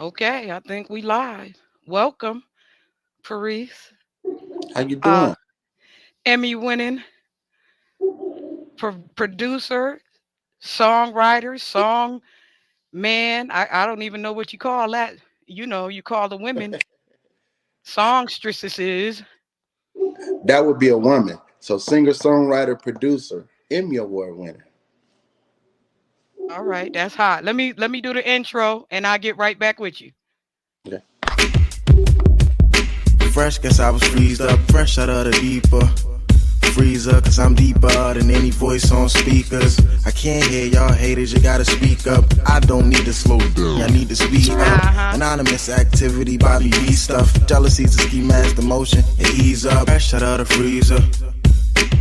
Okay, I think we live. Welcome, Parrice. How you doing? Uh, Emmy winning producer, songwriter, song man. I don't even know what you call that. You call the women songstresses. That would be a woman. So singer, songwriter, producer, Emmy Award winner. All right, that's hot. Let me do the intro and I'll get right back with you. Okay. Fresh, guess I was freezed up, fresh out of the deeper. Freezer, cause I'm deeper than any voice on speakers. I can't hear y'all haters, you gotta speak up. I don't need to slow down, I need to speed up. Uh-huh. Anonymous activity, Bobby B stuff. Jealousy's a ski mask, emotion, and ease up. Fresh out of the freezer.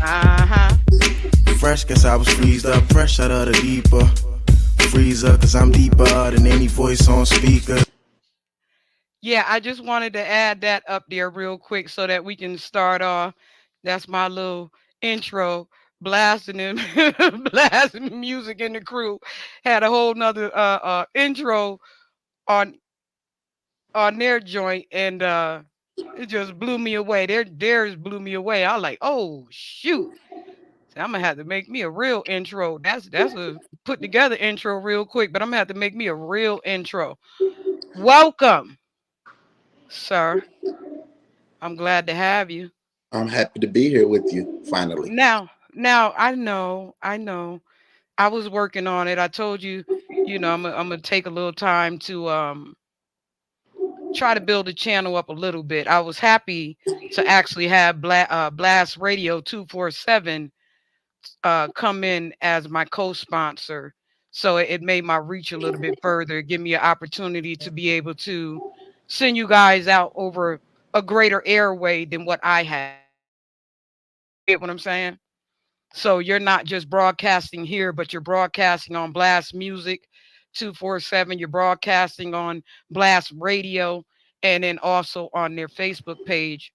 Uh-huh. Fresh, guess I was freezed up, fresh out of the deeper. Freezer, cause I'm deeper than any voice on speakers. Yeah, I just wanted to add that up there real quick so that we can start off. That's my little intro. Blasting and blasting the music in the crew. Had a whole nother intro on their joint and it just blew me away. Theirs blew me away. I was like, oh shoot. So I'm gonna have to make me a real intro. That's a put together intro real quick, but I'm gonna have to make me a real intro. Welcome, sir. I'm glad to have you. I'm happy to be here with you finally. Now I know. I was working on it. I told you, I'm gonna take a little time to try to build the channel up a little bit. I was happy to actually have Blast Radio 247 come in as my co-sponsor. So it made my reach a little bit further, give me an opportunity to be able to send you guys out over a greater airway than what I have. Get what I'm saying? So you're not just broadcasting here, but you're broadcasting on Blast Music 247. You're broadcasting on Blast Radio and then also on their Facebook page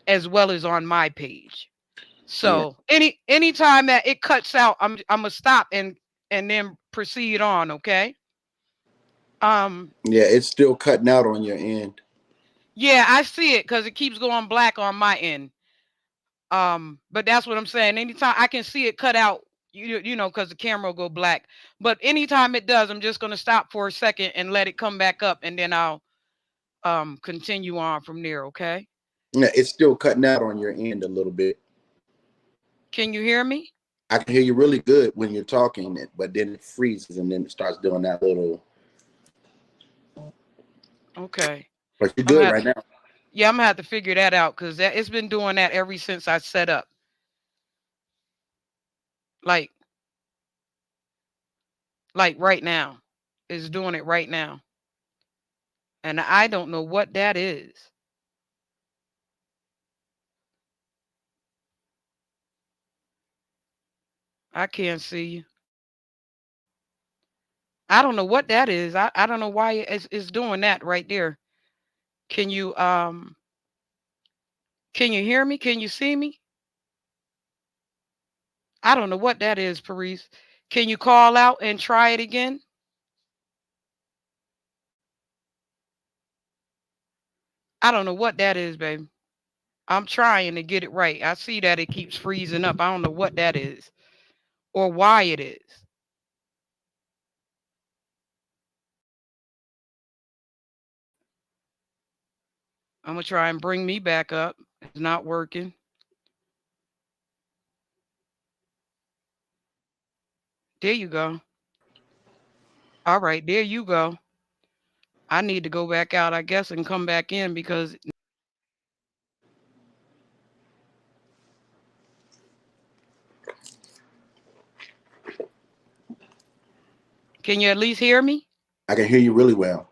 as well as on my page. Yeah. So anytime that it cuts out, I'm gonna stop and then proceed on, okay? Um Yeah, it's still cutting out on your end. yeah, I see it because it keeps going black on my end. But that's what I'm saying. Anytime I can see it cut out, because the camera will go black. But anytime it does, I'm just gonna stop for a second and let it come back up, and then I'll continue on from there. Okay? Yeah, it's still cutting out on your end a little bit. Can you hear me? I can hear you really good when you're talking, but then it freezes and then it starts doing that little. Okay. But you're I'm good gonna have right to, now. yeah, I'm gonna have to figure that out because it's been doing that ever since I set up. Like like right now, it's doing it right now, and I don't know what that is. I can't see you. I don't know what that is. I don't know why it's doing that right there. Can you can you hear me? Can you see me? I don't know what that is, Paris. Can you call out and try it again? I don't know what that is, baby. I'm trying to get it right. I see that it keeps freezing up. I don't know what that is or why it is. I'm gonna try and bring me back up. It's not working. There you go. All right, there you go. I need to go back out, I guess, and come back in because can you at least hear me? I can hear you really well.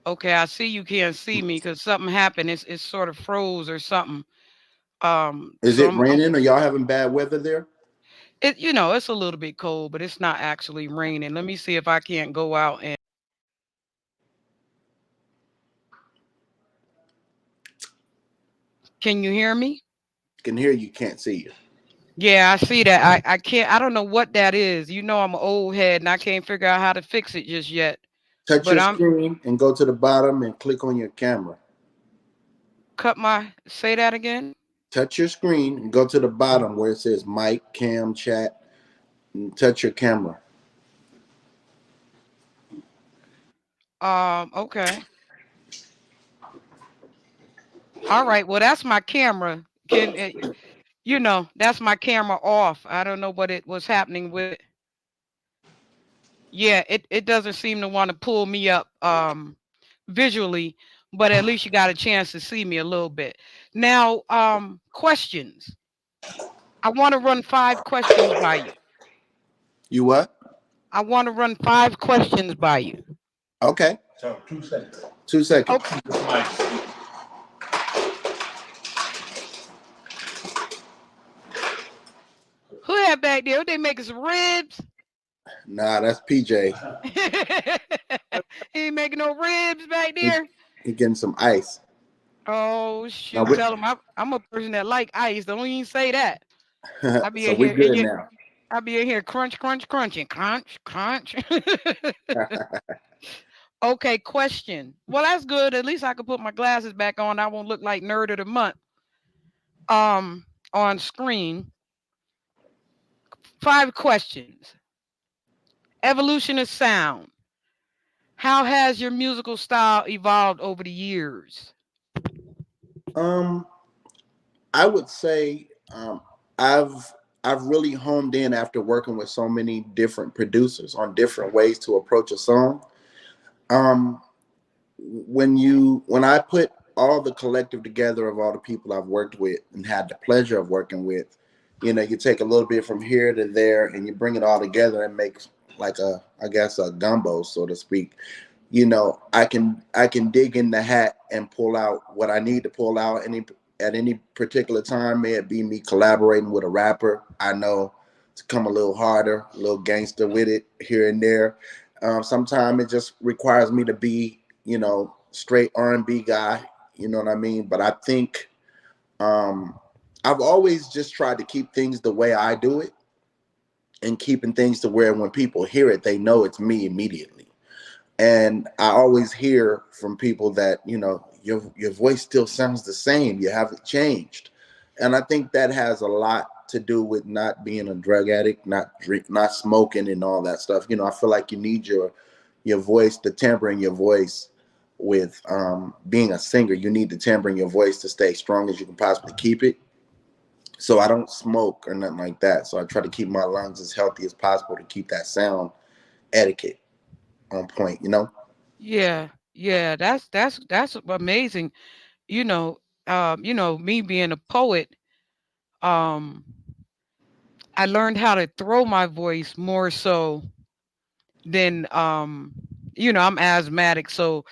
Okay, I see you can't see me because something happened. It's sort of froze or something. Is So it raining? Are y'all having bad weather there? it's a little bit cold, but it's not actually raining. Let me see if I can't go out and can you hear me? Can hear you, can't see you. Yeah, I see that. I can't I don't know what that is. I'm an old head and I can't figure out how to fix it just yet. Touch but your I'm screen and go to the bottom and click on your camera. say that again. Touch your screen and go to the bottom where it says mic, cam, chat, and touch your camera. Okay. All right. Well, that's my camera. That's my camera off. I don't know what it was happening with it. Yeah, it doesn't seem to want to pull me up visually, but at least you got a chance to see me a little bit. Now, questions. I want to run 5 questions by you. You what? I want to run 5 questions by you. Okay. So 2 seconds. 2 seconds. Okay. Who that back there? They making some ribs? Nah, that's PJ. He ain't making no ribs back He, there. he getting some ice. Oh Now shoot! we, Tell him I'm a person that like ice. Don't even say that. I be so in we here and good you, now. I be in here crunch, crunch, crunching, crunch, crunch. Okay, question. Well, that's good. At least I can put my glasses back on. I won't look like nerd of the month. On screen. 5 questions. Evolution of sound. How has your musical style evolved over the years? um, I would say I've I've really homed in after working with so many different producers on different ways to approach a song. Um, when I put all the collective together of all the people I've worked with and had the pleasure of working with, you take a little bit from here to there and you bring it all together and make like I guess a gumbo, so to speak. I can dig in the hat and pull out what I need to pull out at any particular time. May it be me collaborating with a rapper, I know to come a little harder, a little gangster with it here and there. Sometimes it just requires me to be, straight R&B guy. You know what I mean? But I think um, I've always just tried to keep things the way I do it, and keeping things to where when people hear it, they know it's me immediately. And I always hear from people that your voice still sounds the same. You haven't changed, and I think that has a lot to do with not being a drug addict, not smoking, and all that stuff. I feel like you need your voice, the timbre in your voice. With being a singer, you need the timbre in your voice to stay strong as you can possibly keep it. So I don't smoke or nothing like that. So I try to keep my lungs as healthy as possible to keep that sound etiquette on point. Yeah, yeah, that's amazing. Me being a poet, um, I learned how to throw my voice more so than I'm asthmatic, so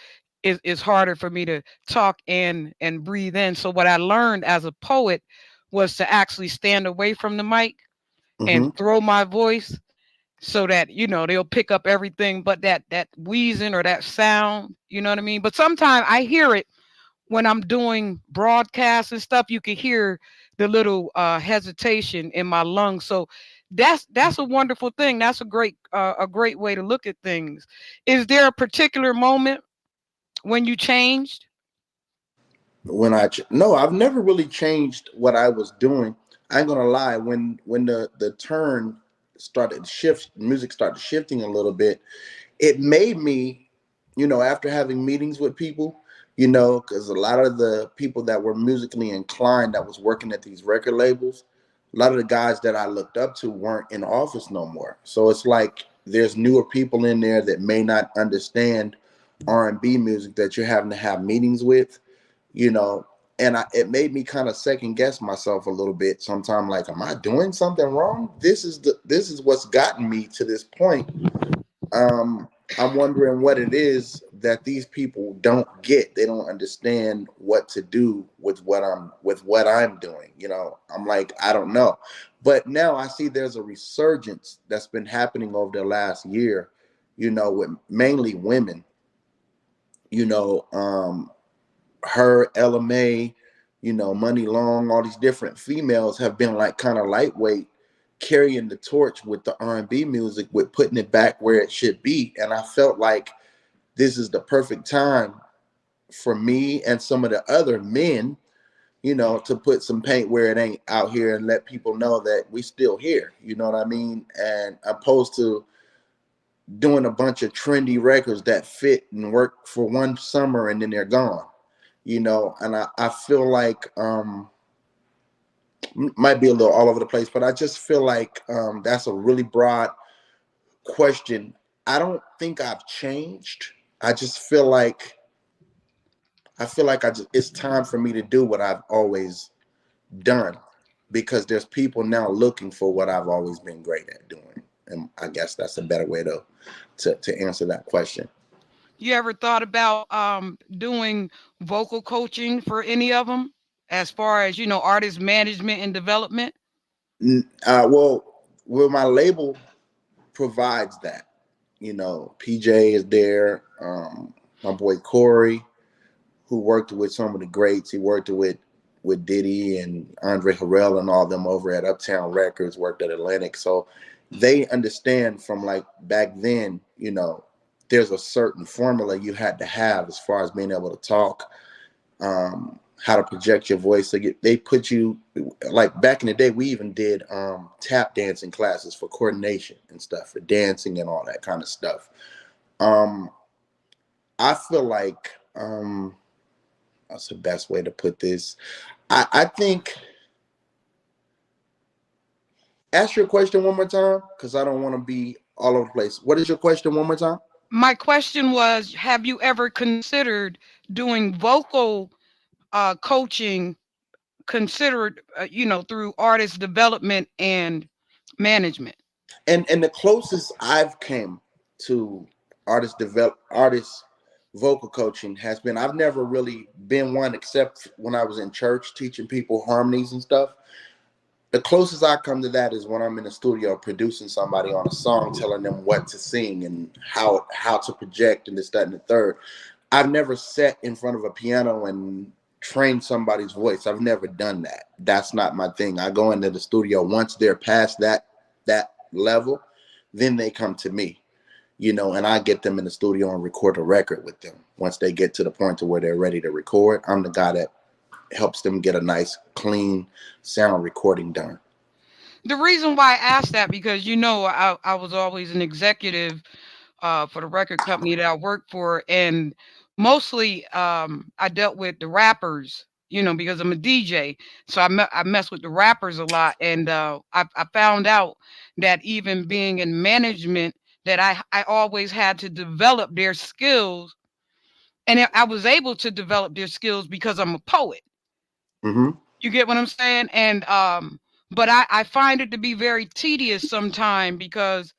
it's harder for me to talk and breathe in. So what I learned as a poet was to actually stand away from the mic and Hmm. throw my voice so that they'll pick up everything but that wheezing or that sound, you know what I mean? But sometimes I hear it when I'm doing broadcasts and stuff. You can hear the little hesitation in my lungs. So that's a wonderful thing. That's a great way to look at things. Is there a particular moment when you changed? No, I've never really changed what I was doing. I ain't gonna lie. When the turn started shift, music started shifting a little bit. It made me, after having meetings with people, because a lot of the people that were musically inclined that was working at these record labels, a lot of the guys that I looked up to weren't in office no more. So it's like there's newer people in there that may not understand R&B music that you're having to have meetings with, you know, and it made me kind of second guess myself a little bit. Sometimes, like, am I doing something wrong? This is what's gotten me to this point. um, I'm wondering what it is that these people don't get. They don't understand what to do with what I'm doing. I'm like, I don't know. But now I see there's a resurgence that's been happening over the last year, with mainly women, you know, um, her, LMA, Money Long, all these different females have been like kind of lightweight, carrying the torch with the R&B music, with putting it back where it should be. And I felt like this is the perfect time for me and some of the other men, to put some paint where it ain't out here and let people know that we still here. You know what I mean? And opposed to doing a bunch of trendy records that fit and work for one summer and then they're gone. And I feel like might be a little all over the place, but I just feel like that's a really broad question. I don't think I've changed. I just feel like it's time for me to do what I've always done, because there's people now looking for what I've always been great at doing. And I guess that's a better way to answer that question. You ever thought about doing vocal coaching for any of them, as far as artist management and development? Well, my label provides that. PJ is there. My boy Corey, who worked with some of the greats. He worked with Diddy and Andre Harrell and all them over at Uptown Records, worked at Atlantic. So they understand from like back then, there's a certain formula you had to have as far as being able to talk, how to project your voice. So they put you, like back in the day, we even did tap dancing classes for coordination and stuff, for dancing and all that kind of stuff. Um, I feel like that's the best way to put this. I think, ask your question one more time, because I don't want to be all over the place. What is your question one more time? My question was, have you ever considered doing vocal coaching, considered through artist development and management? And the closest I've came to artist vocal coaching has been, I've never really been one except when I was in church teaching people harmonies and stuff. The closest I come to that is when I'm in the studio producing somebody on a song, telling them what to sing and how to project and this, that, and the third. I've never sat in front of a piano and trained somebody's voice. I've never done that. That's not my thing. I go into the studio once they're past that level, then they come to me, and I get them in the studio and record a record with them. Once they get to the point to where they're ready to record, I'm the guy that helps them get a nice, clean sound recording done. The reason why I asked that, because I was always an executive for the record company that I worked for, and mostly I dealt with the rappers. Because I'm a DJ, so I mess with the rappers a lot, and I found out that even being in management, that I always had to develop their skills, and I was able to develop their skills because I'm a poet. Mm-hmm. You get what I'm saying? And but I find it to be very tedious sometimes, because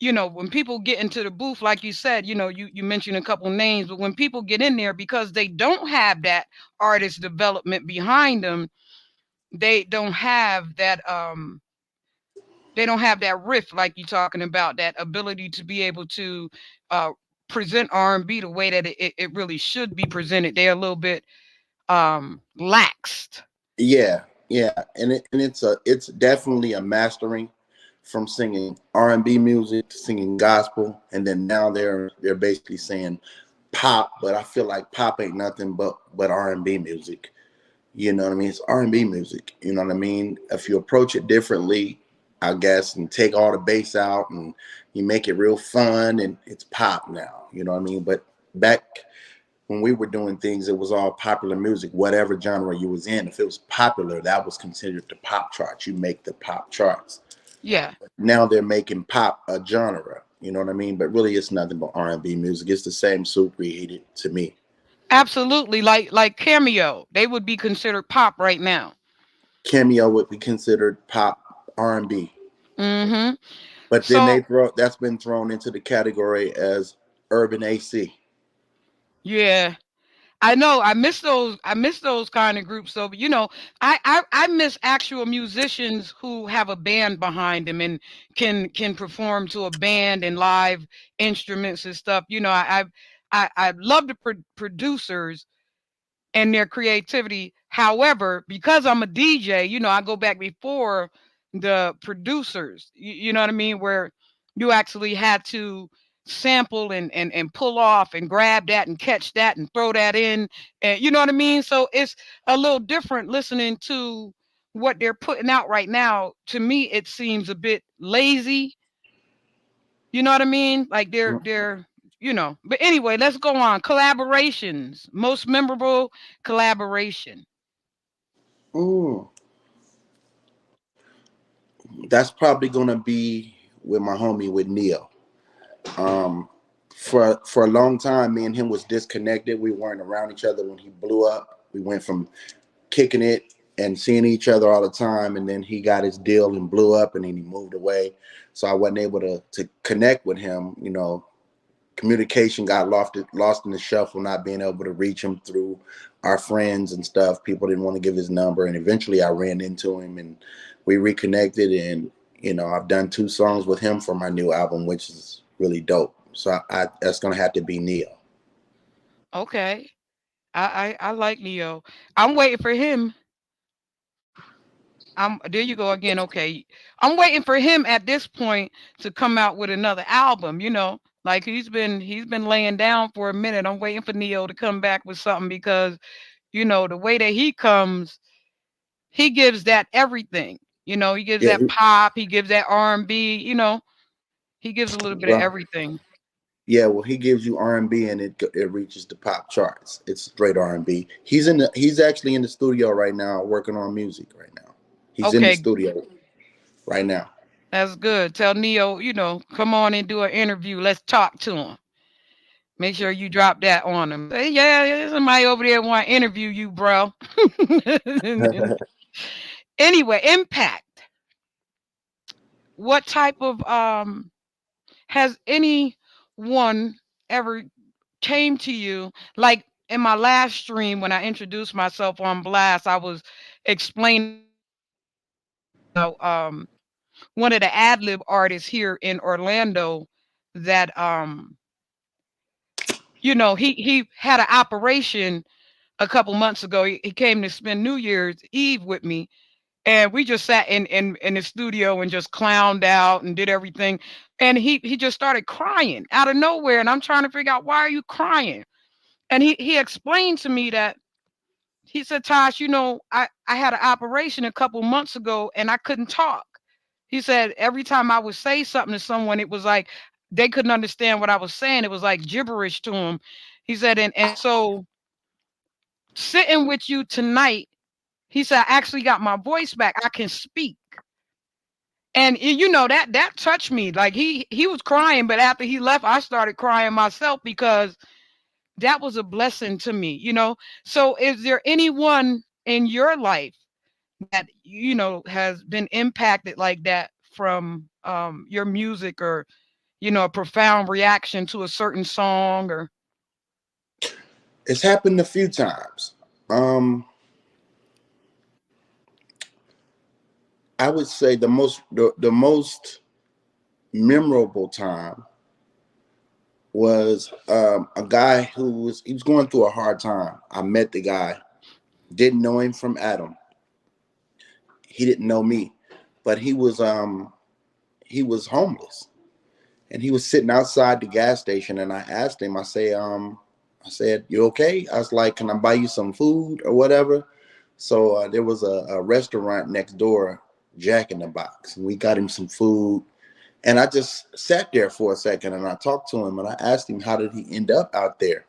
when people get into the booth, like you said, you mentioned a couple names, but when people get in there, because they don't have that artist development behind them, they don't have that riff, like you're talking about, that ability to be able to uh present R&B the way that it really should be presented. They're a little bit laxed. Yeah, yeah, and it's definitely a mastering, from singing R&B music to singing gospel, and then now they're basically saying pop, but I feel like pop ain't nothing but R&B music. You know what I mean? It's R&B music. You know what I mean? If you approach it differently, I guess, and take all the bass out and you make it real fun, and it's pop now. You know what I mean? But back when we were doing things, it was all popular music, whatever genre you was in. If it was popular, that was considered the pop charts. You make the pop charts. Yeah. Now they're making pop a genre. You know what I mean? But really, it's nothing but R&B music. It's the same soup reheated to me. Absolutely, like Cameo, they would be considered pop right now. Cameo would be considered pop R&B. Mm-hmm. But then So that's been thrown into the category as urban AC. yeah, I know. I miss those kind of groups though. But I miss actual musicians who have a band behind them and can perform to a band and live instruments and stuff. I love the producers and their creativity. However, because I'm a DJ, I go back before the producers. You know what I mean? Where you actually had to sample and pull off and grab that and catch that and throw that in, and you know what I mean. So it's a little different listening to what they're putting out right now. To me, it seems a bit lazy. You know what I mean? Like they're But anyway, let's go on. Collaborations. Most memorable collaboration. Ooh, that's probably gonna be with my homie with Neo. Um, for a long time, me and him was disconnected. We weren't around each other when he blew up. We went from kicking it and seeing each other all the time, and then he got his deal and blew up, and then he moved away. So I wasn't able to connect with him. Communication got lost in the shuffle, not being able to reach him through our friends and stuff. People didn't want to give his number, and eventually I ran into him and we reconnected. And I've done 2 songs with him for my new album, which is really dope. So I that's gonna have to be Neo. Okay. I like Neo. I'm waiting for him. I'm There you go again. Okay. I'm waiting for him at this point to come out with another album, Like he's been laying down for a minute. I'm waiting for Neo to come back with something because, the way that he comes, he gives that everything. He gives Yeah, that pop, he gives that R&B, he gives a little bit of well, everything. yeah. Well, he gives you R&B, and it reaches the pop charts. It's straight R&B. He's actually in the studio right now working on music right now. He's in the Okay, studio right now. that's good. Tell Neo, come on and do an interview. Let's talk to him. Make sure you drop that on him. Say, yeah, there's somebody over there want to interview you, bro. Anyway, impact. What type of has anyone ever came to you, like in my last stream when I introduced myself on Blast, I was explaining how one of the ad lib artists here in Orlando that he had an operation a couple months ago. He came to spend New Year's Eve with me, and we just sat in the studio and just clowned out and did everything. And he just started crying out of nowhere, and I'm trying to figure out, why are you crying? And he explained to me that, he said, Tosh, I had an operation a couple months ago and I couldn't talk. He said every time I would say something to someone, it was like they couldn't understand what I was saying. It was like gibberish to him. He said, and so sitting with you tonight, he said, I actually got my voice back. I can speak. And that touched me. Like he was crying, but after he left, I started crying myself because that was a blessing to me. So is there anyone in your life that has been impacted like that from your music, or a profound reaction to a certain song? Or It's happened a few times. I would say the most memorable time was a guy he was going through a hard time. I met the guy, didn't know him from Adam. He didn't know me, but he was homeless, and he was sitting outside the gas station. And I asked him, I said, "You okay?" I was like, "Can I buy you some food or whatever?" So there was a restaurant next door, Jack in the Box, and we got him some food. And I just sat there for a second and I talked to him and I asked him, how did he end up out there?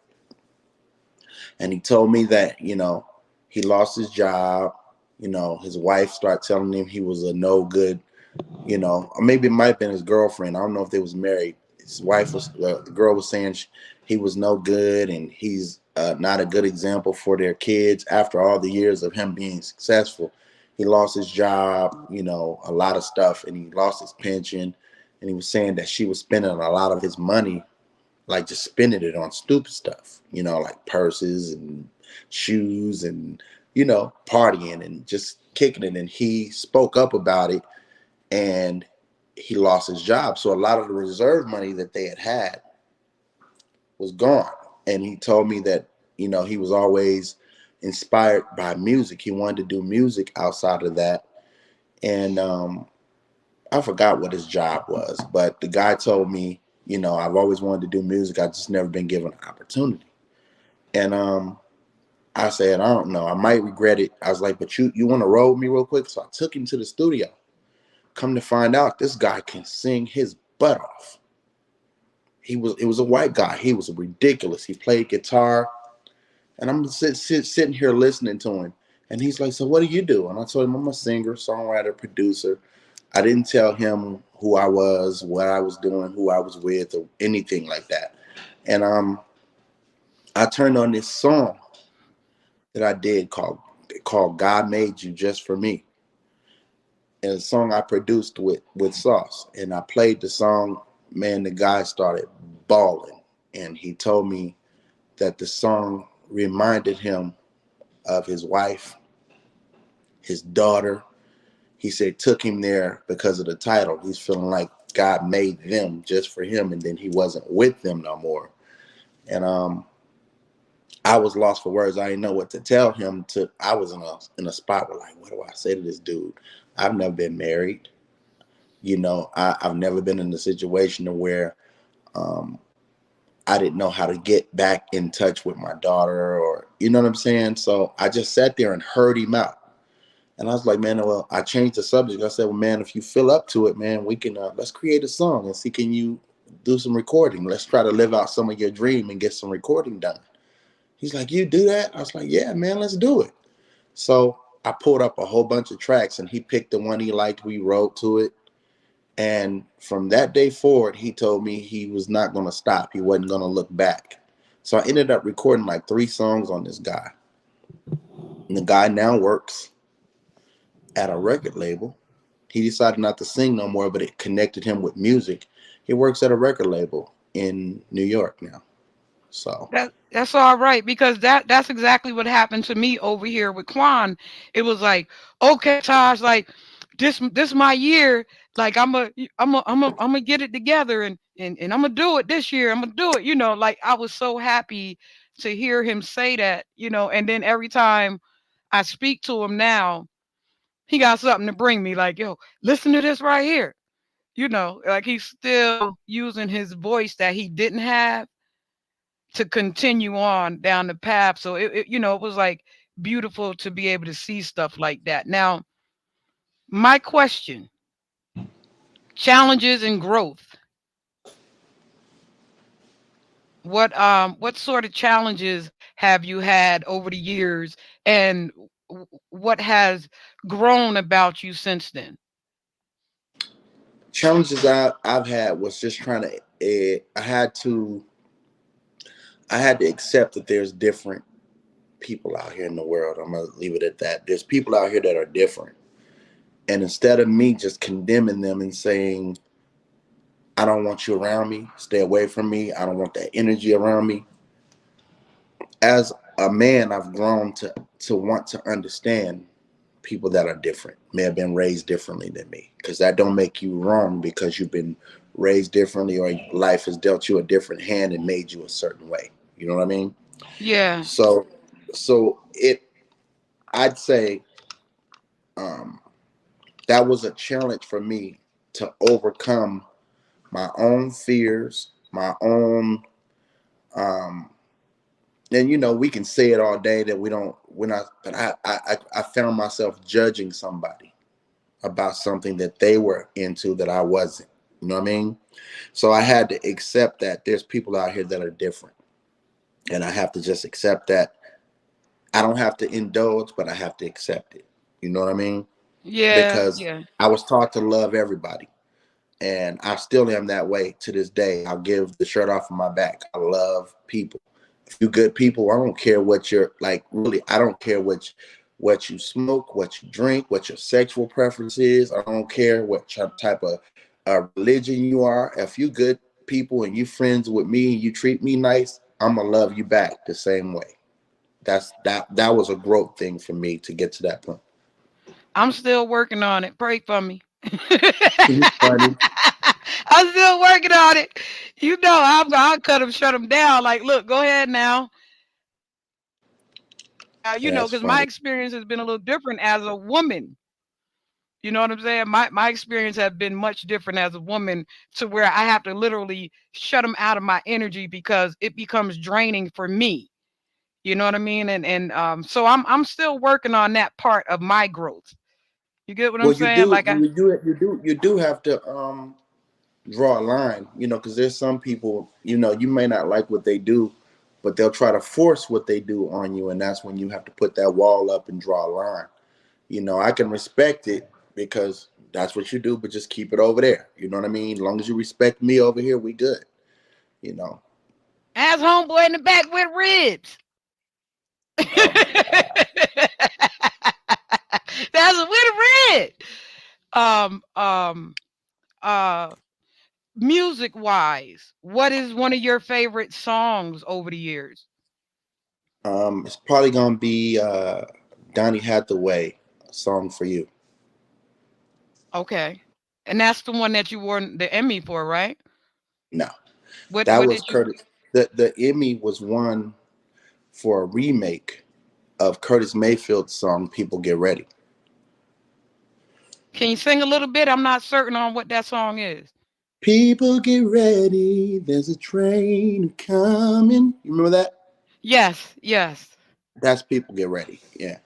And he told me that, he lost his job. His wife started telling him he was a no good, or maybe it might have been his girlfriend. I don't know if they was married. His wife the girl was saying he was no good and he's not a good example for their kids after all the years of him being successful. He lost his job, a lot of stuff, and he lost his pension. And he was saying that she was spending a lot of his money, like just spending it on stupid stuff, like purses and shoes and, partying and just kicking it. And he spoke up about it and he lost his job. So a lot of the reserve money that they had was gone. And he told me that, he was always inspired by music. He wanted to do music outside of that. And I forgot what his job was, but the guy told me I've always wanted to do music. I just never been given an opportunity. And I said, I don't know. I might regret it. I was like, but you want to roll with me real quick? So I took him to the studio. Come to find out, this guy can sing his butt off. It was a white guy. He was ridiculous. He played guitar, and I'm sitting here listening to him. And he's like, so what do you do? And I told him I'm a singer, songwriter, producer. I didn't tell him who I was, what I was doing, who I was with, or anything like that. And I turned on this song that I did called "God Made You Just for Me," and a song I produced with Sauce. And I played the song. Man, the guy started bawling, and he told me that the song reminded him of his wife, his daughter. He said took him there because of the title. He's feeling like God made them just for him, and then he wasn't with them no more. And I was lost for words. I didn't know what to tell him. I was in a spot where, like, what do I say to this dude? I've never been married. I've never been in a situation where I didn't know how to get back in touch with my daughter, or you know what I'm saying. So I just sat there and heard him out. And I was like, man, well, I changed the subject. I said, well, man, if you feel up to it, man, we can let's create a song and see, can you do some recording? Let's try to live out some of your dream and get some recording done. He's like, you do that? I was like, yeah, man, let's do it. So I pulled up a whole bunch of tracks, and he picked the one he liked. We wrote to it. And from that day forward, he told me he was not going to stop. He wasn't going to look back. So I ended up recording like 3 songs on this guy. And the guy now works at a record label. He decided not to sing no more, but it connected him with music. He works at a record label in New York now. So That's all right, because that's exactly what happened to me over here with Quan. It was like, okay, Taj, like this my year. Like I'm a get it together, and I'm gonna do it this year. I'm gonna do it. Like I was so happy to hear him say that. And then every time I speak to him now, he got something to bring me. Like, yo, listen to this right here. Like he's still using his voice that he didn't have to continue on down the path. So it was like beautiful to be able to see stuff like that. Now, my question: challenges and growth. What sort of challenges have you had over the years, and what has grown about you since then? challenges I've had was just trying to. I had to accept that there's different people out here in the world. I'm gonna leave it at that. There's people out here that are different, and instead of me just condemning them and saying, I don't want you around me, stay away from me, I don't want that energy around me, as a man, I've grown to want to understand people that are different, may have been raised differently than me, because that don't make you wrong because you've been raised differently, or life has dealt you a different hand and made you a certain way. You know what I mean? Yeah. So I'd say um, that was a challenge for me to overcome my own fears, my own um, and we can say it all day that we're not, but I found myself judging somebody about something that they were into that I wasn't. You know what I mean? So I had to accept that there's people out here that are different, and I have to just accept that. I don't have to indulge, but I have to accept it. You know what I mean? Yeah. Because Yeah. I was taught to love everybody, and I still am that way to this day. I'll give the shirt off of my back. I love people. If you good people, I don't care what you're like. Really, I don't care what you smoke, what you drink, what your sexual preference is. I don't care what type of religion you are. If you good people and you friends with me and you treat me nice, I'm gonna love you back the same way. That was a growth thing for me to get to that point. I'm still working on it. Pray for me. Funny. I'm still working on it. I'll cut them, shut them down. Like, look, go ahead now. That's Because my funny. experience has been a little different as a woman. You know what I'm saying? My experience has been much different as a woman, to where I have to literally shut them out of my energy because it becomes draining for me. You know what I mean? And so I'm still working on that part of my growth. You get what I'm Well, you saying? do, Like I you do have to draw a line, because there's some people, you may not like what they do, but they'll try to force what they do on you, and that's when you have to put that wall up and draw a line. I can respect it because that's what you do, but just keep it over there. You know what I mean? As long as you respect me over here, we good. You know. as homeboy in the back with ribs. Oh my God. That's a with a rib. Um um uh Music wise, what is one of your favorite songs over the years? It's probably gonna be Donny Hathaway, a song for you. Okay. And that's the one that you won the Emmy for, right? No, that What was did you Curtis. The Emmy was won for a remake of Curtis Mayfield's song "People Get Ready." Can you sing a little bit? I'm not certain on what that song is. People get ready. There's a train coming. You remember that? Yes, yes. That's People Get Ready. Yeah,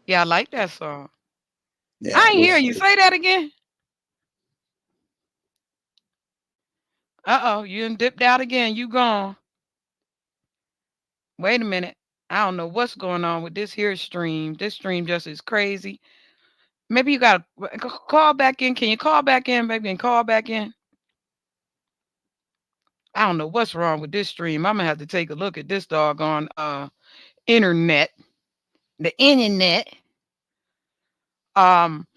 Yeah, I like that song. yeah. I It ain't hear was. you say that again. Uh-oh, you done dipped out again. You gone. Wait a minute. I don't know what's going on with this here stream. This stream just is crazy. Maybe you gotta call back in. Can you call back in, baby, and call back in? I don't know what's wrong with this stream. I'm gonna have to take a look at this doggone internet. The internet. Um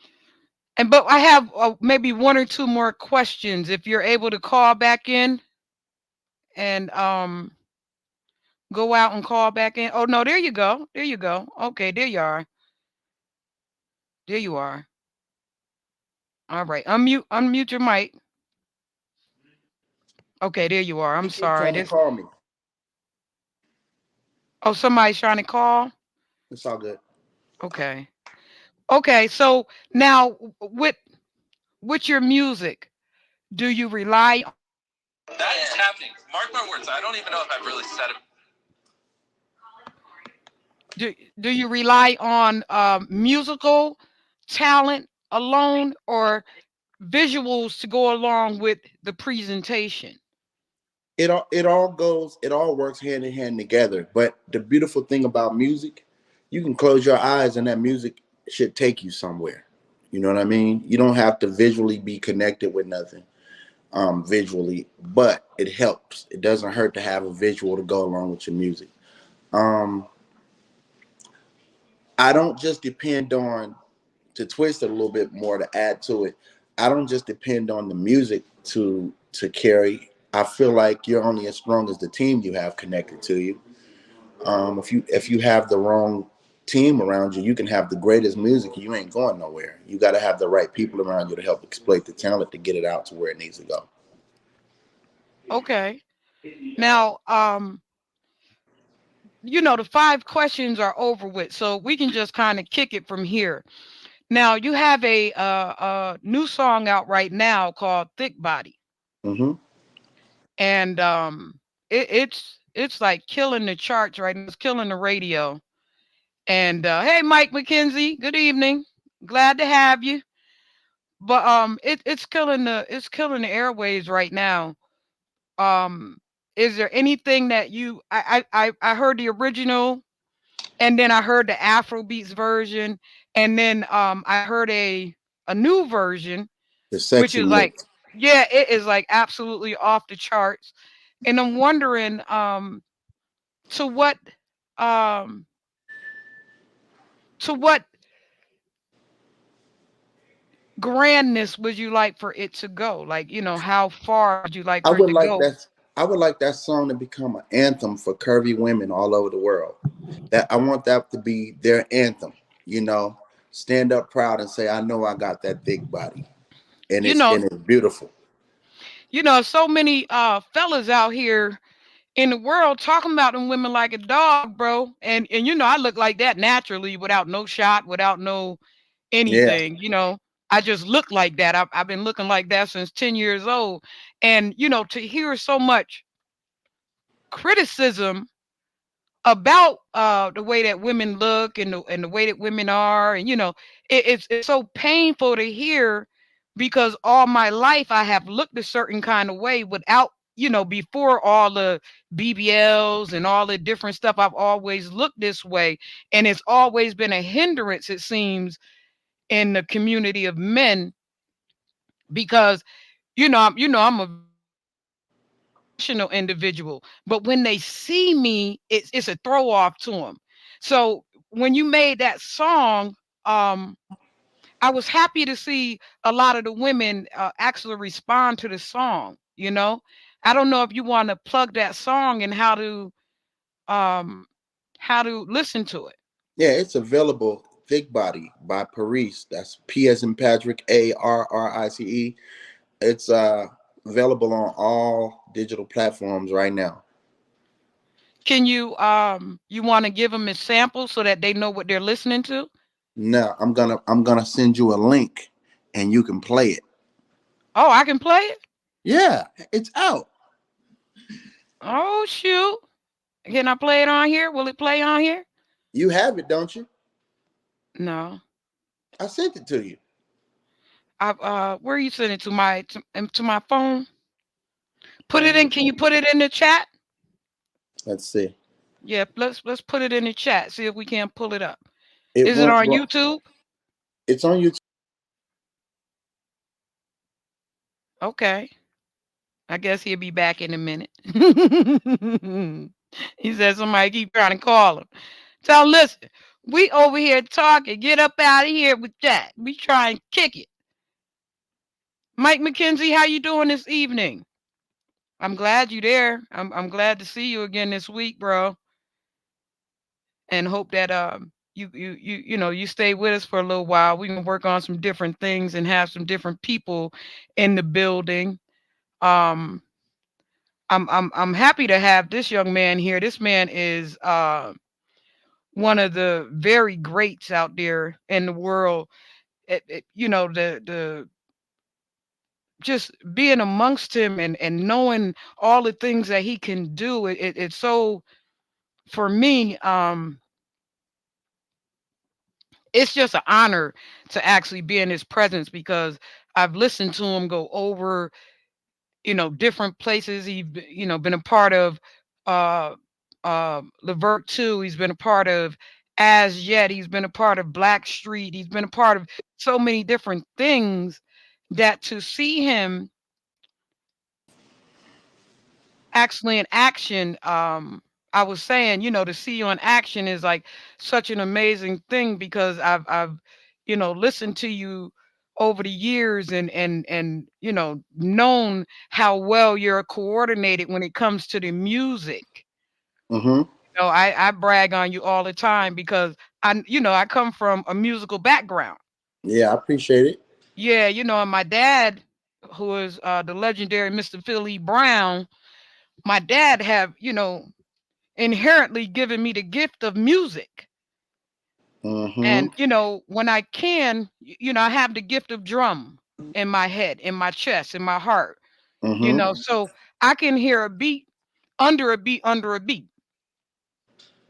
and but I have maybe one or two more questions if you're able to call back in and go out and call back in. Oh no, there you go. There you go. Okay, there you are. There you are. All right. Unmute your mic. Okay, there you are. I'm He keep sorry. trying to This call me. Oh, somebody's trying to call. It's all good. Okay. Okay, so now with your music, do you rely That is happening. Mark my words. I don't even know if I've really said it. do you rely on musical talent alone, or visuals to go along with the presentation? It all works hand in hand together. But the beautiful thing about music, you can close your eyes and that music should take you somewhere. You know what I mean? You don't have to visually be connected with nothing, visually, but it helps. It doesn't hurt to have a visual to go along with your music. Um, I don't just depend on, to twist it a little bit more to add to it. I don't just depend on the music to carry. I feel like you're only as strong as the team you have connected to you. If you have the wrong team around you, you can have the greatest music, you ain't going nowhere. You got to have the right people around you to help exploit the talent to get it out to where it needs to go. Okay. Now, the 5 questions are over with, so we can just kind of kick it from here. Now, you have a new song out right now called "Thick Body," Hmm. and it's like killing the charts right now. It's killing the radio. And hey, Mike McKenzie, good evening. Glad to have you. But it's killing the airways right now. Um, is there anything that I heard the original, and then I heard the Afro beats version, and then I heard a new version, The which sexy is like, mix. yeah, it is like absolutely off the charts. And I'm wondering to what um to what grandness would you like for it to go? Like, how far would you like I for it would to like go? that. I would like that song to become an anthem for curvy women all over the world. That I want that to be their anthem. You know, stand up proud and say, "I know I got that big body," and You it's know, and it's beautiful. so many fellas out here in the world talking about them women like a dog, bro. And I look like that naturally without no shot, without no Yeah. anything. I just look like that. I've been looking like that since 10 years old. And, to hear so much criticism about the way that women look and the way that women are, and it's so painful to hear, because all my life I have looked a certain kind of way without, before all the BBLs and all the different stuff. I've always looked this way, and it's always been a hindrance, it seems, in the community of men, because I'm a emotional individual, but when they see me, it's a throw off to them. So when you made that song, um, I was happy to see a lot of the women actually respond to the song. I don't know if you want to plug that song and um, how to listen to it. Yeah, it's available. Thick Body by Parrice. That's P as in Patrick, Arrice. It's available on all digital platforms right now. Can you want to give them a sample so that they know what they're listening to? Now I'm gonna send you a link and you can play it. Oh, I can play it. Yeah, it's out. Oh shoot! Can I play it on here? Will it play on here? You have it, don't you? No. I sent it to you. Where are you sending it to to my phone? Put it in. Um, Can you put it in the chat? let's see. Yeah, let's put it in the chat. See if we can pull it up. It Is it won't. on YouTube? It's on YouTube. Okay. I guess he'll be back in a minute. He said somebody keep trying to call him. So listen, we over here talking. Get up out of here with that. We try and kick it. Mike McKenzie, how you doing this evening? I'm glad you there. I'm glad to see you again this week, bro. And hope that you stay with us for a little while. We can work on some different things and have some different people in the building. Um, I'm happy to have this young man here. This man is one of the very greats out there in the world. The just being amongst him and knowing all the things that he can do. It's so, for me, it's just an honor to actually be in his presence, because I've listened to him go over, different places. He's been a part of uh Levert 2. He's been a part of As Yet. He's been a part of Black Street. He's been a part of so many different things, that to see him actually in action, I was saying, to see you in action is like such an amazing thing, because I've listened to you over the years, and known how well you're coordinated when it comes to the music. Mm-hmm. I brag on you all the time, because I come from a musical background. Yeah, I appreciate it. Yeah, and my dad, who is the legendary Mr. Philly Brown, my dad have, inherently given me the gift of music. Mm-hmm. And, when I can, I have the gift of drum in my head, in my chest, in my heart, Mm-hmm. so I can hear a beat under a beat under a beat.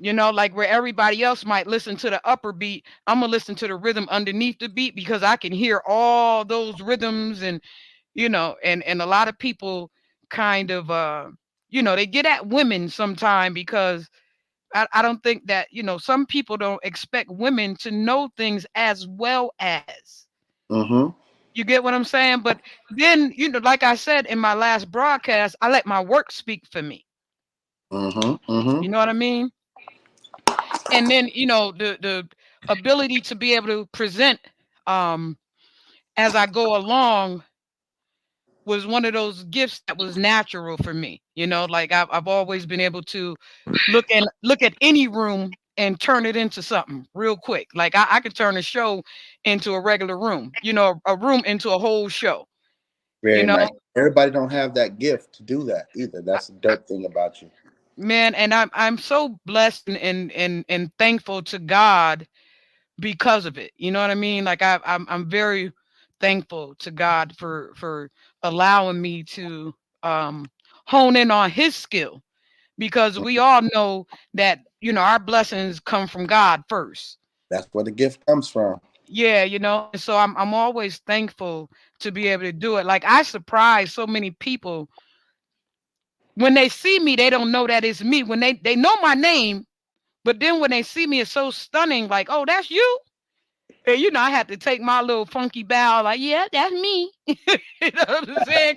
Like where everybody else might listen to the upper beat, I'm gonna listen to the rhythm underneath the beat, because I can hear all those rhythms. And and a lot of people kind of they get at women sometime, because I don't think that, some people don't expect women to know things as well as. Mm-hmm. You get what I'm saying? But then, like I said in my last broadcast, I let my work speak for me. Mm-hmm. Mm-hmm. You know what I mean? And then, the ability to be able to present um as I go along was one of those gifts that was natural for me. Like I've always been able to look at any room and turn it into something real quick. Like I could turn a show into a regular room, a room into a whole show. You Very know, nice. Everybody don't have that gift to do that either. I- That's the dope thing about you. man, and I'm so blessed and thankful to God because of it. You know what I mean? Like I'm very thankful to God for allowing me to um hone in on his skill, because we all know that, our blessings come from God first. That's where the gift comes from. Yeah, and so I'm always thankful to be able to do it. Like, I surprise so many people when they see me, they don't know that it's me. When they know my name, but then when they see me, it's so stunning. Like, oh, that's you. And I had to take my little funky bow, like, yeah, that's me. You know what I'm saying?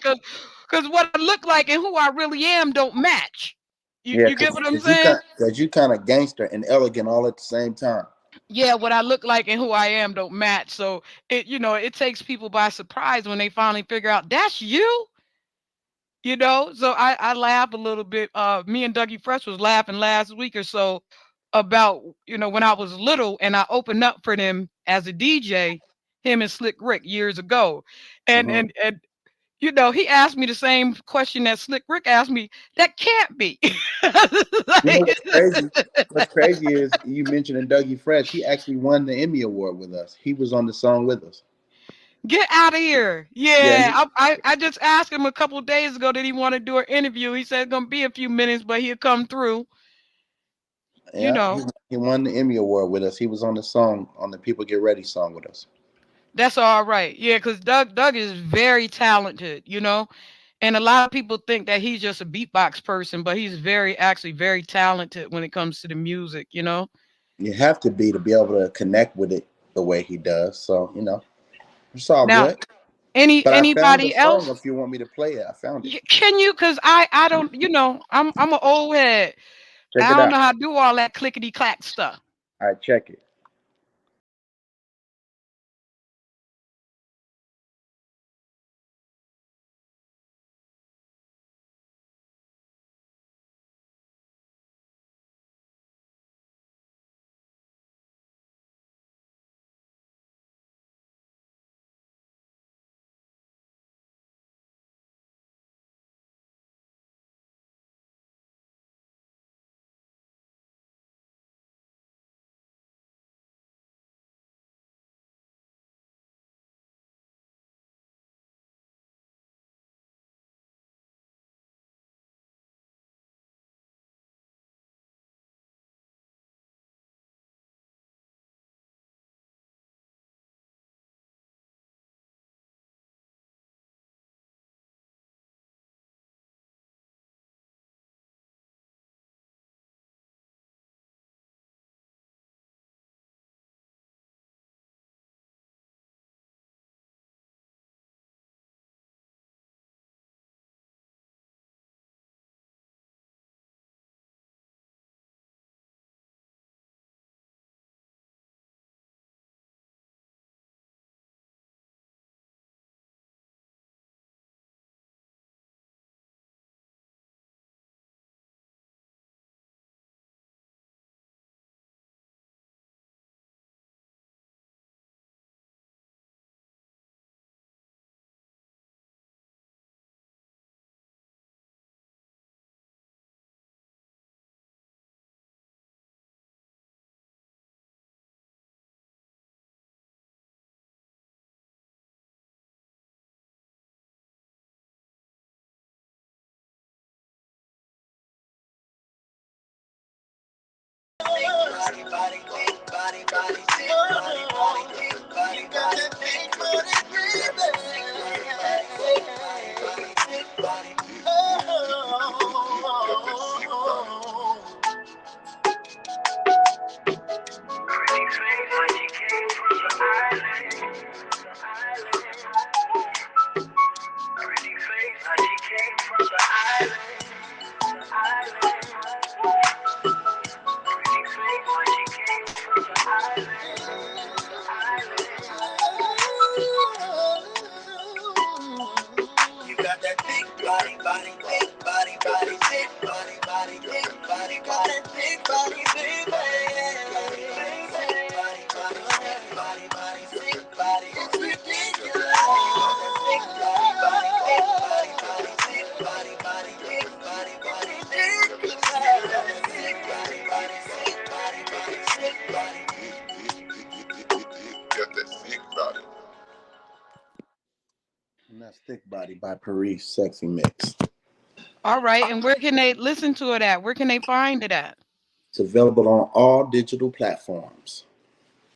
Because what I look like and who I really am don't match. You Yeah, you get what I'm cause you saying? kind of gangster and elegant all at the same time. Yeah, what I look like and who I am don't match. So it takes people by surprise when they finally figure out that's you. So I laugh a little bit. Me and Dougie Fresh was laughing last week or so about, when I was little and I opened up for them as a DJ, him and Slick Rick years ago. And Hmm. and and he asked me the same question that Slick Rick asked me. That can't be. You know Like, what's crazy? What's crazy is you mentioned Dougie Fresh. He actually won the Emmy Award with us. He was on the song with us. get out of here. Yeah, Yeah. I just asked him a couple of days ago, did he want to do an interview? He said it's gonna be a few minutes, but he'll come through, you yeah. know. He won the Emmy Award with us. He was on the song on the People Get Ready song with us. That's all right. Yeah, because Doug is very talented, and a lot of people think that he's just a beatbox person, but he's actually very talented when it comes to the music. You have to be able to connect with it the way he does. So it's all Now, good. But I found the anybody song. else? If you want me to play it, I found it. Can you? Because I don't, I'm an old head. Check I it don't out. know how to do all that clickety clack stuff. All right, check it. You got that big body, body, big body, body, big body, body, big body, got that big body, big body, big body, body, big body, body, big body. It's ridiculous. Big body, body, big body, body, big body, body, big body, body, ridiculous. Big body, body, big body, body, big body. by Parrice, Sexy Mix. All right. And where can they listen to it at? Where can they find it at? It's available on all digital platforms.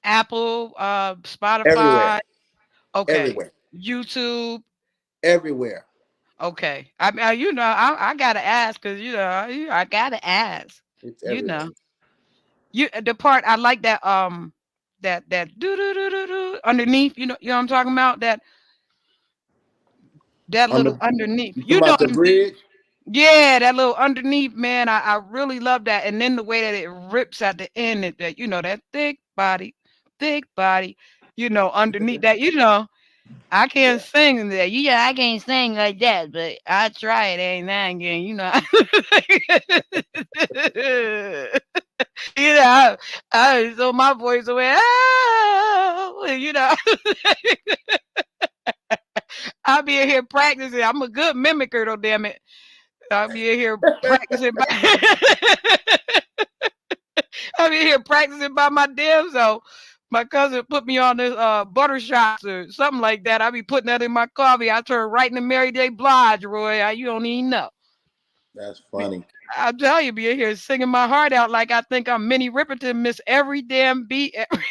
Apple, Everywhere. Spotify. Okay. Everywhere. YouTube. Everywhere. Okay. I mean, I gotta ask because I gotta ask. It's You everywhere. know, the part I like that that do do do do do underneath. You know what I'm talking about? That On little the underneath. You talking You know about what the I'm saying? bridge? Yeah, that little underneath, man. I really love that. And then the way that it rips at the end, that that thick body. Underneath that. I can't Yeah, sing that. I can't sing like that, but I try it ain't that again. So my voice went, oh, I'll be in here practicing. I'm a good mimicker, though, damn it. I'll be in here practicing by I'll be here practicing by my damn self. My cousin put me on this butter shots or something like that. I be putting that in my coffee. I turn right into Mary J. Blige, Roy. You don't even know. that's Be- funny. I'll tell you, be in here singing my heart out like I think I'm Minnie Riperton, miss every damn beat, every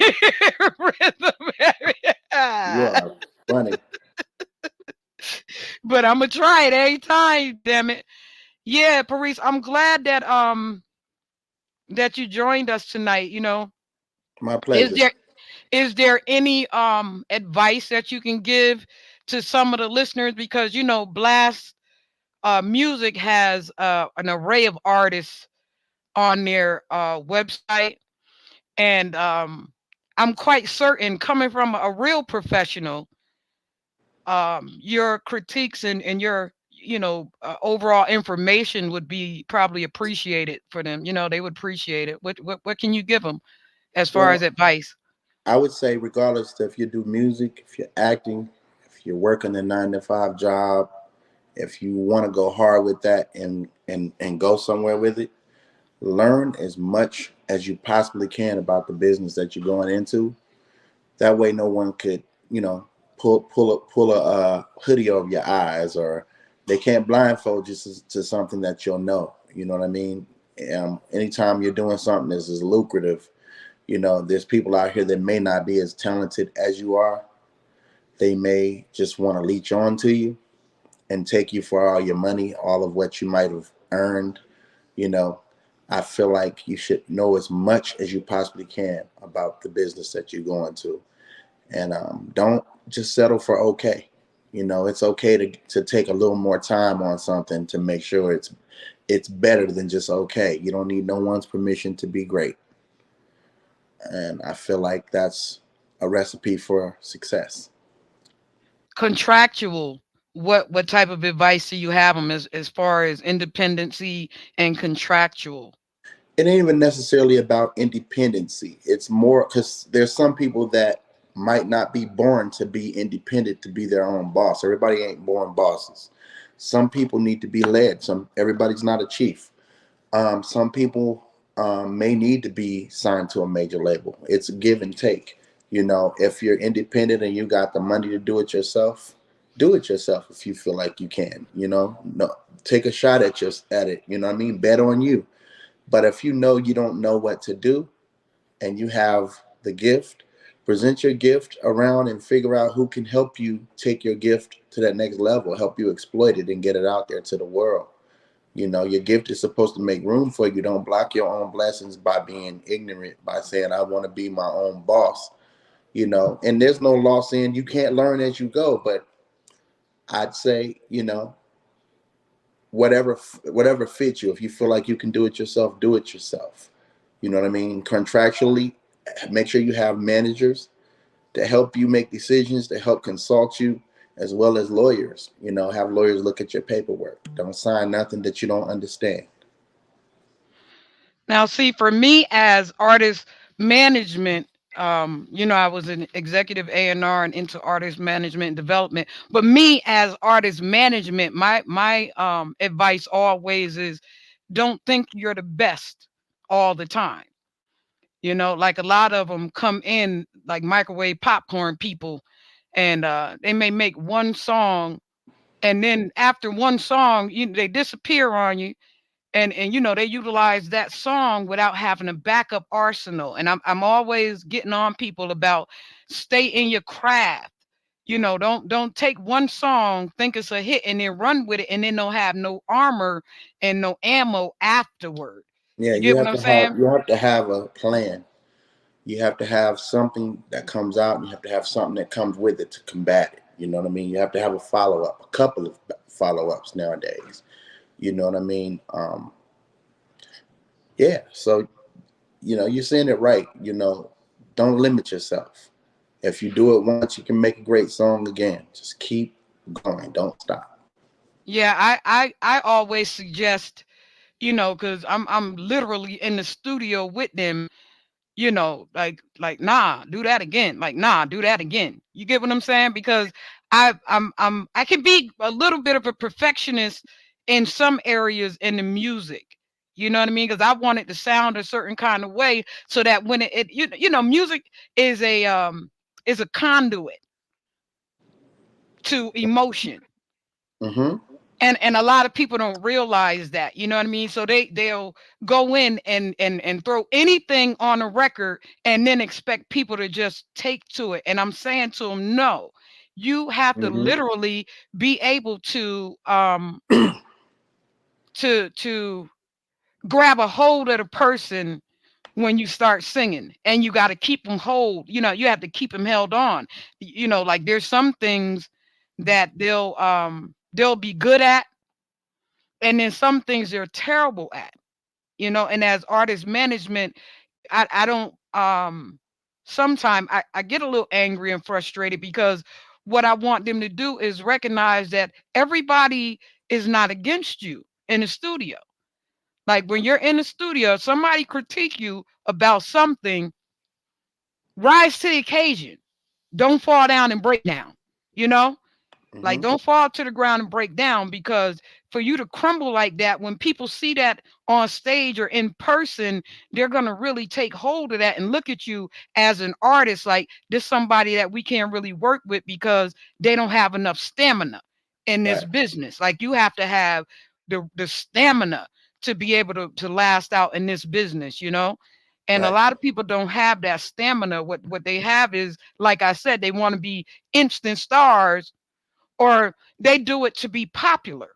rhythm, You are funny. but I'm gonna try it every time. Damn it, yeah, Parrice. I'm glad that you joined us tonight. My Is pleasure. there any advice that you can give to some of the listeners, because Blast Music has an array of artists on their website, and I'm quite certain, coming from a real professional, your critiques and your overall information would be probably appreciated for them. They would appreciate it. What can you give them as far as Well, advice? I would say, regardless if you do music, if you're acting, if you're working a 9 to 5 job, if you want to go hard with that and go somewhere with it, learn as much as you possibly can about the business that you're going into. That way, no one could, pull a hoodie over your eyes, or they can't blindfold you to something that you'll know. You know what I mean? Anytime you're doing something that's as lucrative, there's people out here that may not be as talented as you are. They may just want to leech on to you and take you for all your money, all of what you might have earned. You know, I feel like you should know as much as you possibly can about the business that you're going to, and don't just settle for okay. It's okay to take a little more time on something to make sure it's better than just okay. You don't need no one's permission to be great, and I feel like that's a recipe for success. Contractual. What type of advice do you have them as far as independency and contractual? It ain't even necessarily about independency. It's more because there's some people that might not be born to be independent, to be their own boss. Everybody ain't born bosses. Some people need to be led. Everybody's not a chief. Some people may need to be signed to a major label. It's a give and take. If you're independent and you got the money to do it yourself if you feel like you can. No, take a shot at it. You know what I mean? Bet on you. But if you know you don't know what to do and you have the gift, present your gift around and figure out who can help you take your gift to that next level, help you exploit it and get it out there to the world. Your gift is supposed to make room for you. Don't block your own blessings by being ignorant, by saying, I want to be my own boss. And there's no law saying you can't learn as you go. But I'd say, whatever fits you. If you feel like you can do it yourself, do it yourself. You know what I mean? Contractually, make sure you have managers to help you make decisions, to help consult you, as well as lawyers. Have lawyers look at your paperwork. Don't sign nothing that you don't understand. Now, see, for me as artist management, I was an executive A&R and into artist management and development. But me as artist management, my advice always is, don't think you're the best all the time. Like a lot of them come in like microwave popcorn people, and they may make one song And then after one song, they disappear on you, and they utilize that song without having a backup arsenal. And I'm always getting on people about stay in your craft. Don't take one song, think it's a hit, and then run with it, and then don't have no armor and no ammo afterward. Yeah, You get what I'm saying? you have to have a plan. You have to have something that comes out, and you have to have something that comes with it to combat it. You know what I mean? You have to have a follow up, a couple of follow ups nowadays. You know what I mean? Yeah. So you're saying it right. Don't limit yourself. If you do it once, you can make a great song again. Just keep going. Don't stop. Yeah, I always suggest, because I'm literally in the studio with them, like nah, do that again. Like nah, do that again. You get what I'm saying? Because I can be a little bit of a perfectionist in some areas in the music. You know what I mean? Because I want it to sound a certain kind of way so that when music is a conduit to emotion. Mm-hmm. And a lot of people don't realize that, you know what I mean? So they'll go in and throw anything on a record and then expect people to just take to it. And I'm saying to them, no, you have to Mm-hmm. literally be able to grab a hold of the person when you start singing, and you got to keep them hold, you have to keep them held on. Like there's some things that they'll be good at, and then some things they're terrible at. And as artist management, I don't sometimes I get a little angry and frustrated, because what I want them to do is recognize that everybody is not against you in the studio. Like when you're in the studio, somebody critique you about something, rise to the occasion. Don't fall down and break down. You know? Like, Mm-hmm. don't fall to the ground and break down, because for you to crumble like that, when people see that on stage or in person, they're going to really take hold of that and look at you as an artist like this somebody that we can't really work with, because they don't have enough stamina in this Right. business. Like, you have to have the stamina to be able to last out in this business. And a Right. lot of people don't have that stamina. What they have is, like I said, they want to be instant stars, or they do it to be popular.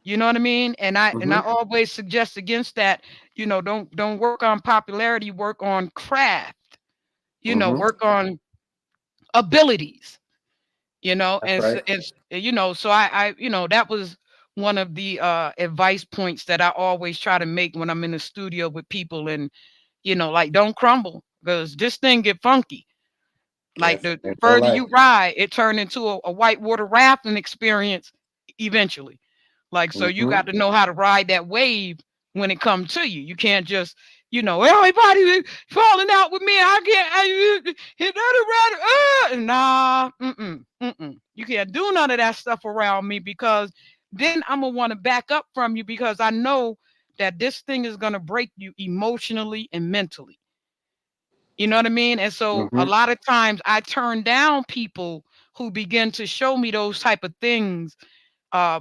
You know what I mean? And I Mm-hmm. always suggest against that. Don't work on popularity, work on craft. Mm-hmm. Work on abilities. That's And right. so I that was one of the advice points that I always try to make when I'm in the studio with people. And like, don't crumble, because this thing get funky. Yeah. Like, the In real further life. you ride, it turned into a whitewater rafting experience eventually. Like, so you Mm-hmm. got to know how to ride that wave when it comes to you. You can't just, everybody falling out with me. I can't, hit nah, You can't do none of that stuff around me, because then I'm gonna want to back up from you, because I know that this thing is gonna break you emotionally and mentally. You know what I mean? And so a Mm-hmm. lot of times I turn down people who begin to show me those type of things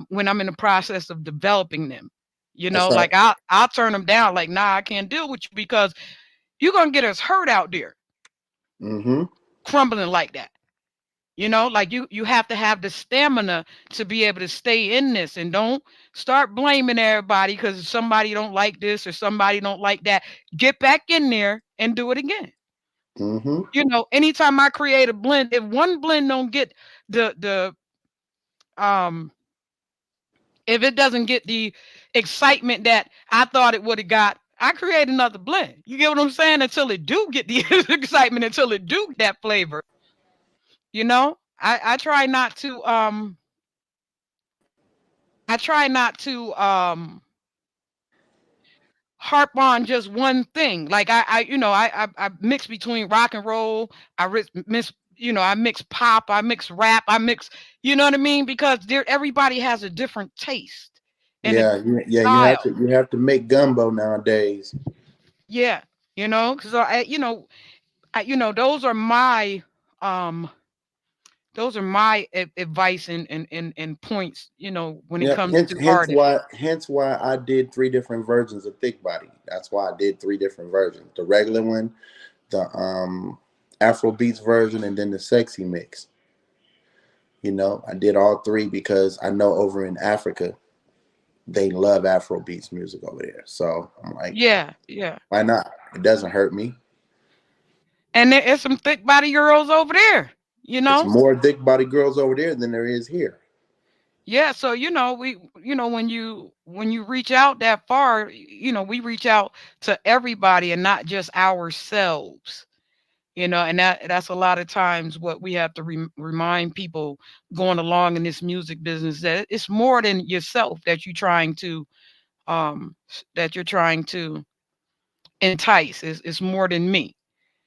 when I'm in the process of developing them. That's right. Like I'll turn them down. Like, nah, I can't deal with you, because you're gonna get us hurt out there, Mm-hmm. crumbling like that. Like you have to have the stamina to be able to stay in this, and don't start blaming everybody because somebody don't like this or somebody don't like that. Get back in there and do it again. Mm-hmm. Anytime I create a blend, if one blend don't get the um if it doesn't get the excitement that I thought it would have got, I create another blend. You get what I'm saying? Until it do get the excitement, until it do get that flavor. I try not to harp on just one thing. Like I mix between rock and roll. I mix pop. I mix rap. I mix. You know what I mean? Because everybody has a different taste and a Yeah. different Yeah. style. You have to make gumbo nowadays. Yeah, because those are my um those are my advice and points, when it Yeah, comes hence to hence artists. why hence why I did three different versions of Thick Body. That's why I did three different versions: the regular one, the Afro beats version, and then the sexy mix. I did all three because I know over in Africa they love Afro beats music over there. So I'm like, Yeah, yeah. why not? It doesn't hurt me. And there's some thick body girls over there, you It's know? more thick body girls over there than there is here. Yeah, so when you reach out that far, we reach out to everybody and not just ourselves. And that's a lot of times what we have to remind people going along in this music business, that it's more than yourself that you're trying to entice. It's more than me.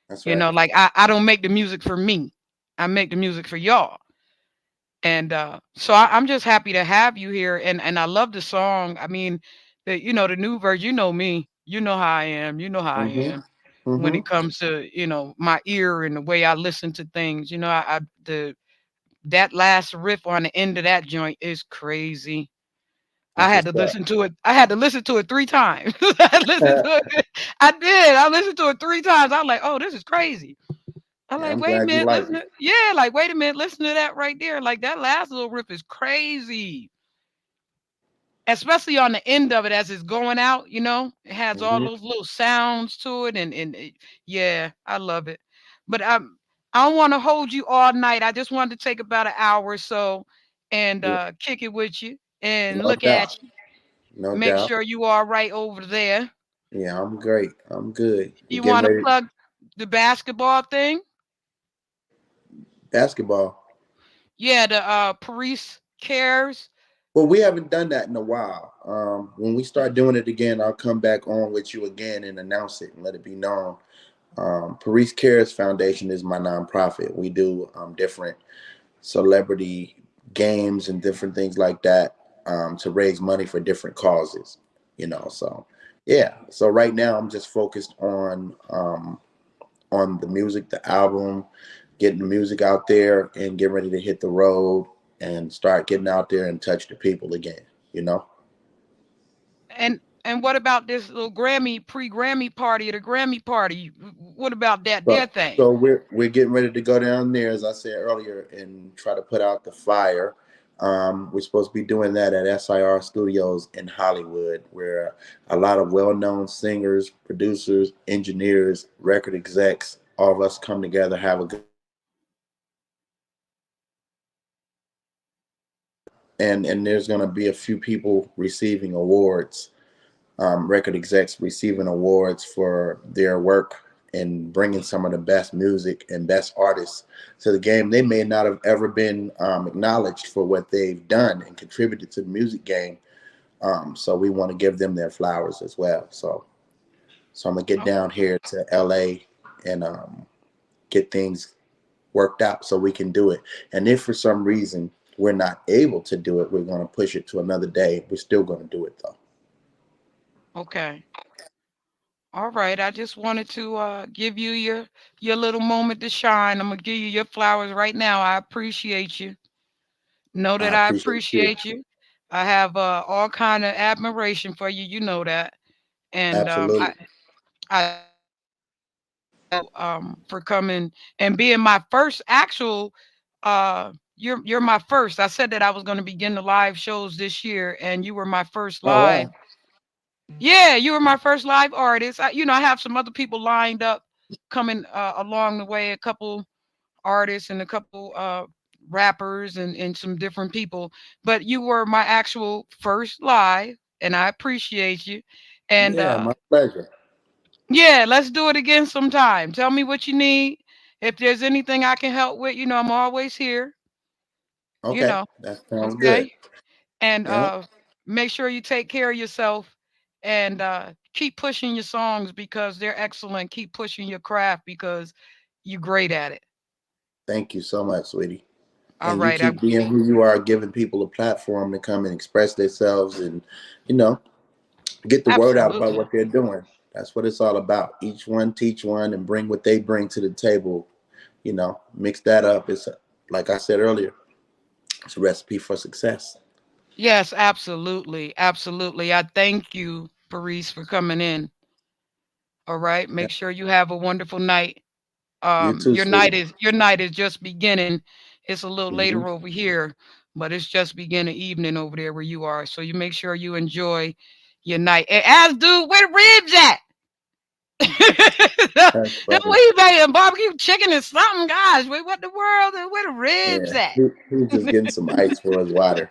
That's right. Like I don't make the music for me. I make the music for y'all. And so I'm just happy to have you here, and I love the song. I mean, the new version. You know me. You know how I am. You know how I Mm-hmm. am when Mm-hmm. it comes to my ear and the way I listen to things. I the that last riff on the end of that joint is crazy. I That's had what's to up. listen to it. I had to listen to it 3 times. I listened to it. I did. I listened to it 3 times. I was like, oh, this is crazy. I'm Yeah, like, I'm wait a glad you minute, like listen it. to yeah, like wait a minute, listen to that right there. Like that last little riff is crazy. Especially on the end of it as it's going out, it has all Mm-hmm. those little sounds to it, yeah, I love it. But I don't want to hold you all night. I just wanted to take about an hour or so and Yeah, kick it with you and no look at doubt. you. No Make doubt. sure you are right over there. Yeah, I'm great. I'm good. We You getting want to ready. plug the basketball thing? Basketball. Yeah, the Parrice cares. Well, we haven't done that in a while. When we start doing it again, I'll come back on with you again and announce it and let it be known. Parrice Cares Foundation is my nonprofit. We do different celebrity games and different things like that to raise money for different causes. So yeah. So right now, I'm just focused on the music, the album, getting the music out there, and getting ready to hit the road and start getting out there and touch the people again. You know. And what about this little pre-Grammy party, or the Grammy party? What about that So, their thing? so we're getting ready to go down there, as I said earlier, and try to put out the fire. We're supposed to be doing that at SIR Studios in Hollywood, where a lot of well-known singers, producers, engineers, record execs, all of us come together, have a good, and there's going to be a few people receiving awards, record execs receiving awards for their work and bringing some of the best music and best artists to the game. They may not have ever been acknowledged for what they've done and contributed to the music game. So we want to give them their flowers as well. So I'm gonna get Oh, down here to LA and get things worked out so we can do it. And if for some reason we're not able to do it, we're gonna push it to another day. We're still gonna do it though. okay. All right. I just wanted to give you your little moment to shine. I'm gonna give you your flowers right now. I appreciate you. Know I that I appreciate you. appreciate you. I have all kind of admiration for you. You know that. And Absolutely. I for coming and being my first actual you're my first. I said that I was going to begin the live shows this year, and you were my first Oh live. wow. Yeah, you were my first live artist. I have some other people lined up coming along the way, a couple artists and a couple rappers and some different people, but you were my actual first live, and I appreciate you. And Yeah, my pleasure. yeah, let's do it again sometime. Tell me what you need. If there's anything I can help with, I'm always here, you Okay, know. that sounds good. Okay. And Yeah, make sure you take care of yourself, and keep pushing your songs because they're excellent. Keep pushing your craft because you're great at it. thank you so much, sweetie. All And you right. I keep being who you are, giving people a platform to come and express themselves and, you know, get the word out about absolutely. what they're doing. That's what it's all about. Each one teach one and bring what they bring to the table. Mix that up. like I said earlier, it's a recipe for success. Yes, absolutely. Absolutely. I thank you, Parrice, for coming in. All right. Yeah. Make sure you have a wonderful night. You too, sweetie. Your night is just beginning. It's a little Hmm. later over here, but it's just beginning evening over there where you are. So you make sure you enjoy your night. And as dude, where the ribs at? That's Then funny. we made barbecue chicken and something, guys. Wait, what the world? Where the ribs Yeah, at? he's just getting some ice for his water.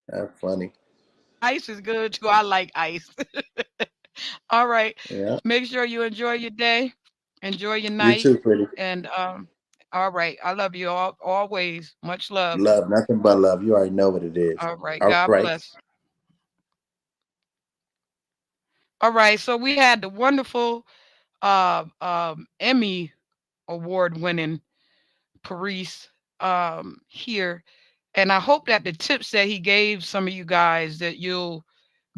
That's funny. Ice is good too. I like ice. All right. Yeah. Make sure you enjoy your day, enjoy your You night, too, sweetie. and all right. I love you all always. Much love. Love, nothing but love. You already know what it is. All right. All God right. bless. All right. So we had the wonderful Emmy award winning Parrice here. And I hope that the tips that he gave some of you guys that you'll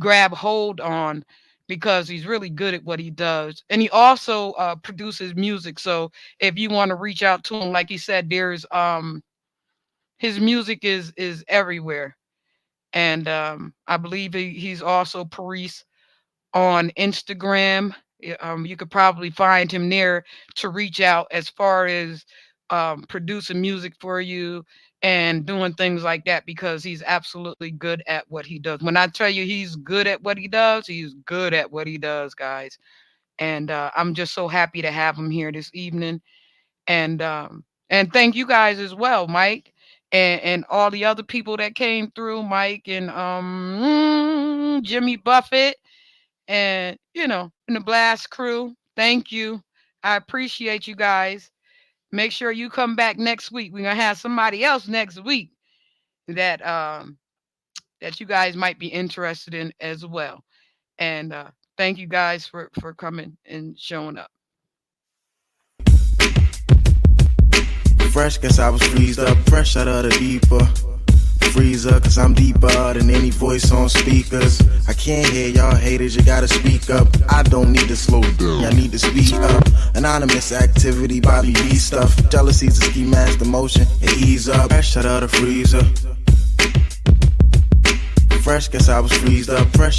grab hold on because he's really good at what he does. And he also produces music. So if you want to reach out to him, like he said, there's his music is everywhere. And I believe he's also Parrice on Instagram. You could probably find him there to reach out as far as producing music for you and doing things like that because he's absolutely good at what he does. When I tell you he's good at what he does, he's good at what he does, guys. And I'm just so happy to have him here this evening. And thank you guys as well, Mike, and all the other people that came through, Mike and Jimmy Buffett and and the blast crew. Thank you. I appreciate you guys. Make sure you come back next week. We're gonna have somebody else next week that that you guys might be interested in as well. And thank you guys for coming and showing up. Fresh, guess I was freezed up, fresh out of the deeper. Freezer, cause I'm deeper than any voice on speakers. I can't hear y'all haters, you gotta speak up. I don't need to slow down, I need to speed up. Anonymous activity, Bobby B stuff. Jealousy's a ski mask, motion, and ease up. Fresh out of the freezer. Fresh, guess I was freezed up, fresh